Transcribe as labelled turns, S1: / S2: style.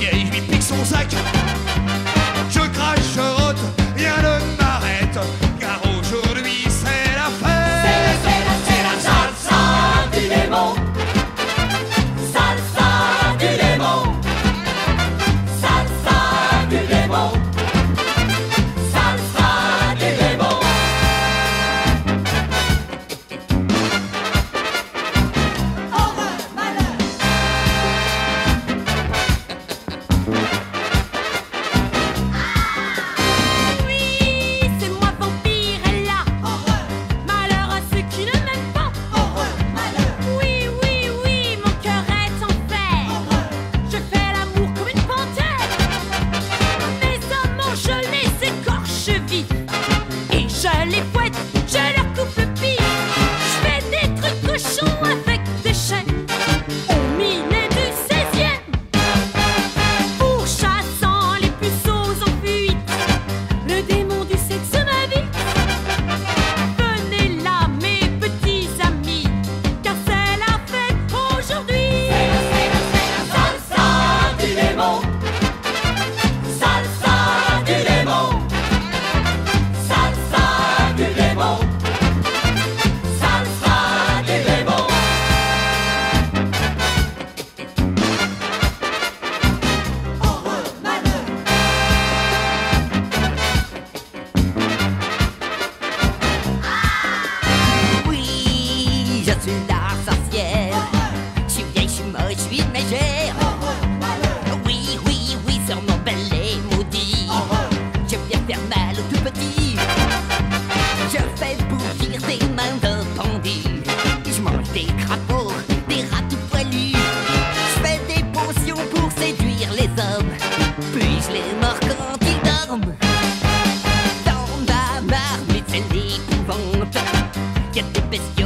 S1: vieille, je lui pique son sac. Je crache, je rote, rien ne m'arrête, car aujourd'hui c'est la fête.
S2: C'est la salsa du démon. Salsa du démon. Salsa du démon. Salsa du démon. Horreur, malheur.
S3: Oui, c'est moi vampire, elle là.
S2: Horreur,
S3: Malheur à ceux qui ne m'aiment pas.
S2: horreur, malheur.
S3: Oui, oui, oui, mon cœur est en fer.
S2: Horreur,
S3: Je fais l'amour comme une panthère. Mes amants, je les écorche vifs. Et je les fouette, je leur coupe le pif. Je fais des trucs cochons avec des chaînes. Au milieu du 16e. Pourchassant les puceaux en fuite. Le démon du sexe m'invite. Venez là, mes petits amis, car c'est la fête aujourd'hui.
S2: salsa du démon. Salsa du démon. Salsa du démon. Salsa du démon. Horreur, malheur.
S4: Oui, je suis la sorcière. Je suis vieille, je suis moche, je suis une mégère.
S2: Horreur, malheur.
S4: Oui, oui, oui, sur mon balai maudit. Je viens faire mal aux tout petits. Je fais bouillir des mains de bandits. Je mange des crapauds, des rats tout poilus. Je fais des potions pour séduire les hommes. Puis je les mords quand ils dorment. Dans ma marmite, c'est l'épouvante. Y'a des bestiaux